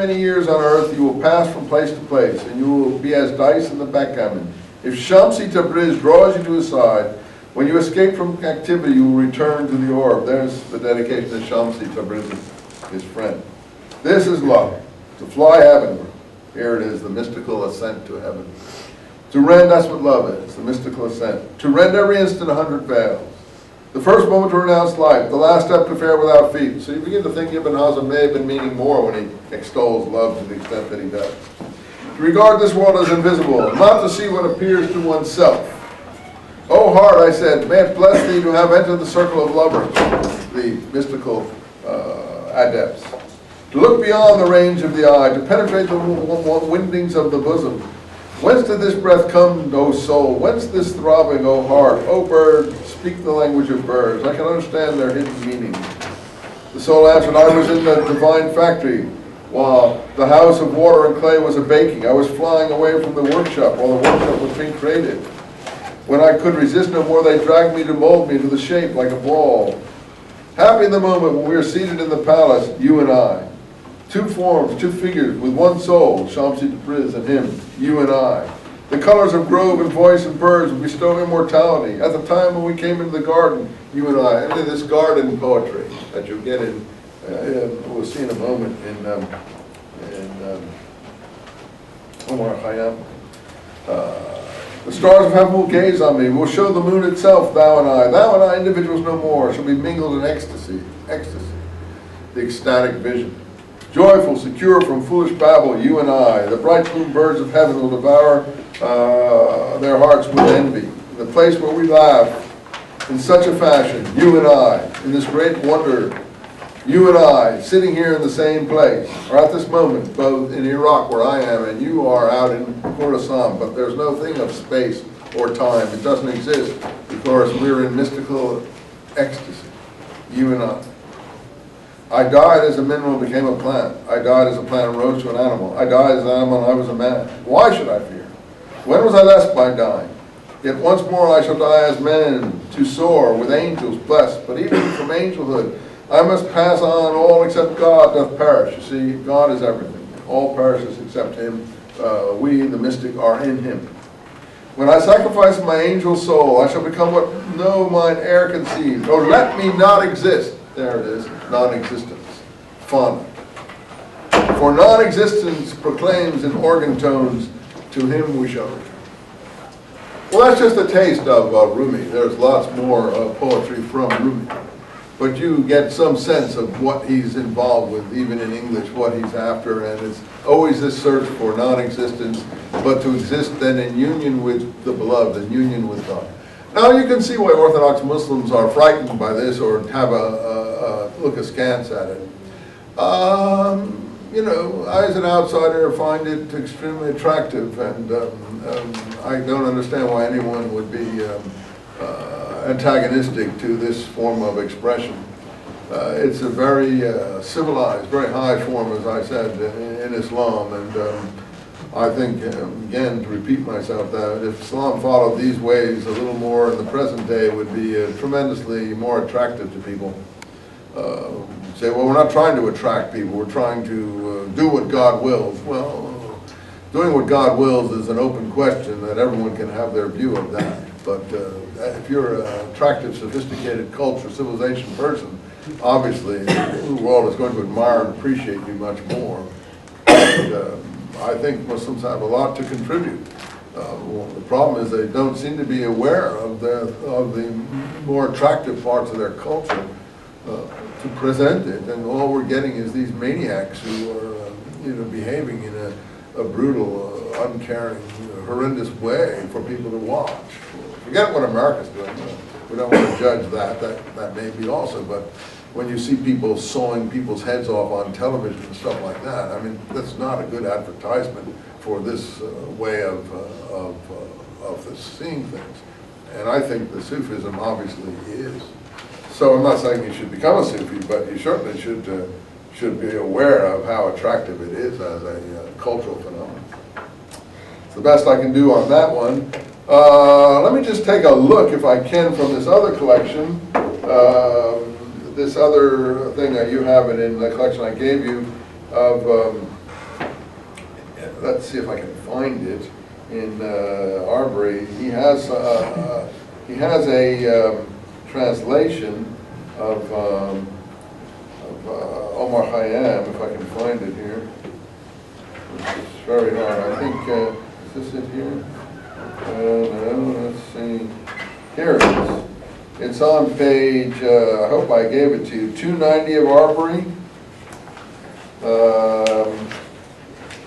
many years on earth, you will pass from place to place, and you will be as dice in the backgammon. If Shamsi Tabriz draws you to his side, when you escape from captivity, you will return to the orb. There's the dedication to Shamsi Tabriz, his friend. This is love, to fly heavenward. Here it is, the mystical ascent to heaven. To rend, that's what love is, the mystical ascent. To rend every instant 100 veils. The first moment to renounce life, the last step to fare without feet. So you begin to think Ibn Hazm may have been meaning more when he extols love to the extent that he does. To regard this world as invisible, and not to see what appears to oneself. O heart, I said, may it bless thee to have entered the circle of lovers, the mystical adepts. To look beyond the range of the eye, to penetrate the windings of the bosom. Whence did this breath come, O soul? Whence this throbbing, O heart? O bird, speak the language of birds. I can understand their hidden meanings. The soul answered, I was in the divine factory while the house of water and clay was a-baking. I was flying away from the workshop while the workshop was being created. When I could resist no more, they dragged me to mold me to the shape like a ball. Happy in the moment when we are seated in the palace, you and I. Two forms, two figures, with one soul, Shamsi Tabriz and him, you and I. The colors of grove and voice and birds will bestow immortality. At the time when we came into the garden, you and I, into this garden poetry that you'll get in, we'll see in a moment in Omar Khayyam. The stars of heaven will gaze on me, will show the moon itself, thou and I. Thou and I, individuals no more, shall be mingled in ecstasy, the ecstatic vision. Joyful, secure from foolish babble, you and I. The bright plumed birds of heaven will devour their hearts with envy. The place where we laugh in such a fashion, you and I, in this great wonder, you and I, sitting here in the same place, or at this moment, both in Iraq where I am and you are out in Khorasan, but there's no thing of space or time. It doesn't exist because we're in mystical ecstasy, you and I. I died as a mineral and became a plant. I died as a plant and rose to an animal. I died as an animal and I was a man. Why should I fear? When was I less by dying? Yet once more I shall die as men, to soar with angels blessed. But even from angelhood, I must pass on. All except God doth perish. You see, God is everything. All perishes except him. We, the mystic, are in him. When I sacrifice my angel soul, I shall become what no mine air conceived. Oh, let me not exist. There it is, non-existence, fauna. For non-existence proclaims in organ tones, to him we shall return. Well, that's just a taste of Rumi. There's lots more poetry from Rumi. But you get some sense of what he's involved with, even in English, what he's after, and it's always this search for non-existence, but to exist then in union with the beloved, in union with God. Now you can see why Orthodox Muslims are frightened by this or have look askance at it. You know, I as an outsider find it extremely attractive, and I don't understand why anyone would be antagonistic to this form of expression. It's a very civilized, very high form, as I said, in Islam, and I think, again, to repeat myself, that if Islam followed these ways a little more in the present day, it would be tremendously more attractive to people. Say, well, we're not trying to attract people, we're trying to do what God wills. Well, doing what God wills is an open question that everyone can have their view of that. But if you're an attractive, sophisticated culture, civilization person, obviously the world is going to admire and appreciate you much more. And, I think Muslims have a lot to contribute. Well, the problem is they don't seem to be aware of the more attractive parts of their culture to present it, and all we're getting is these maniacs who are behaving in a brutal, uncaring, horrendous way for people to watch. Forget what America's doing. We don't want to judge that. That may be also, but when you see people sawing people's heads off on television and stuff like that, I mean, that's not a good advertisement for this way of seeing things. And I think the Sufism obviously is. So I'm not saying you should become a Sufi, but you certainly should be aware of how attractive it is as a cultural phenomenon. It's the best I can do on that one. Let me just take a look, if I can, from this other collection. This other thing that you have it in the collection I gave you of let's see if I can find it in Arbery. He has a translation of Omar Khayyam, if I can find it here. It's very hard. I think, is this it here? No, let's see. Here it is. It's on page, I hope I gave it to you, 290 of Arbery.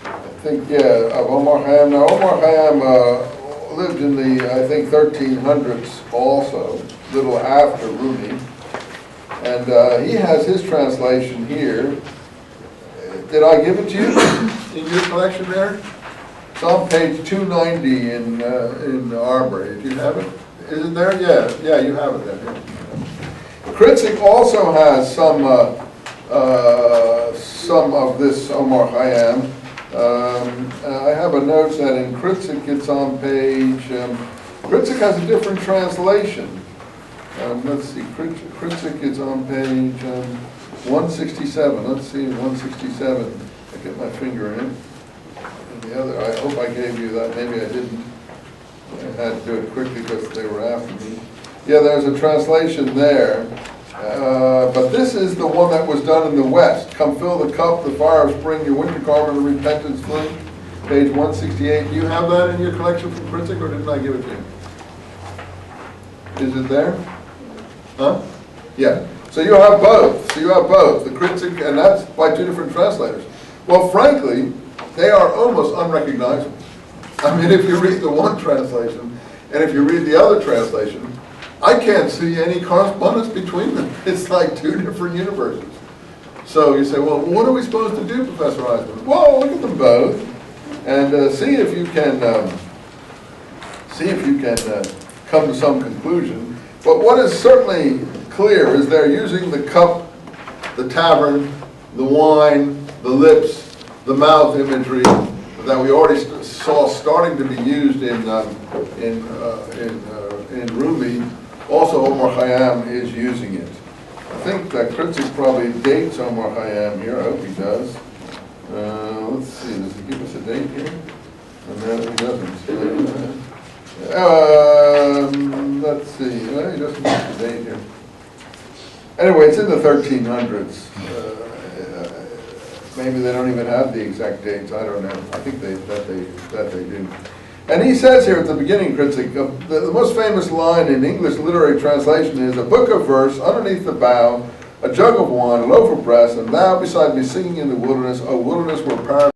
I think, yeah, of Omar Khayyam. Now, Omar Khayyam lived in the, I think, 1300s also, a little after Rumi. And he has his translation here. Did I give it to you in your collection there? It's on page 290 in Arbery. Do you have it? Is it there? Yeah, you have it there. Kritzik also has some of this Omar Khayyam. I have a note that in Kritzik it's on page, Kritzik has a different translation. Let's see, Kritzik is on page 167. Let's see, 167. I get my finger in it. And the other, I hope I gave you that. Maybe I didn't. I had to do it quickly because they were after me. Yeah, there's a translation there. But this is the one that was done in the West. Come fill the cup, the fire of spring, your winter garment of repentance fling. Page 168. Do you have that in your collection from Kritzik, or didn't I give it to you? Is it there? Huh? Yeah. So you have both. The Kritzik, and that's by two different translators. Well, frankly, they are almost unrecognizable. I mean, if you read the one translation, and if you read the other translation, I can't see any correspondence between them. It's like two different universes. So you say, well, what are we supposed to do, Professor Eisenman? Well, look at them both, and see if you can come to some conclusion. But what is certainly clear is they're using the cup, the tavern, the wine, the lips, the mouth imagery that we already saw starting to be used in Rumi. Also, Omar Khayyam is using it. I think that Kritzik probably dates Omar Khayyam here. I hope he does. Let's see. Does he give us a date here? No, he doesn't. Let's see. Well, he doesn't give us a date here. Anyway, it's in the 1300s. Maybe they don't even have the exact dates. I don't know. I think that they do. And he says here at the beginning, Kritzik, the most famous line in English literary translation is, a book of verse underneath the bough, a jug of wine, a loaf of bread, and thou beside me singing in the wilderness, O wilderness where paradise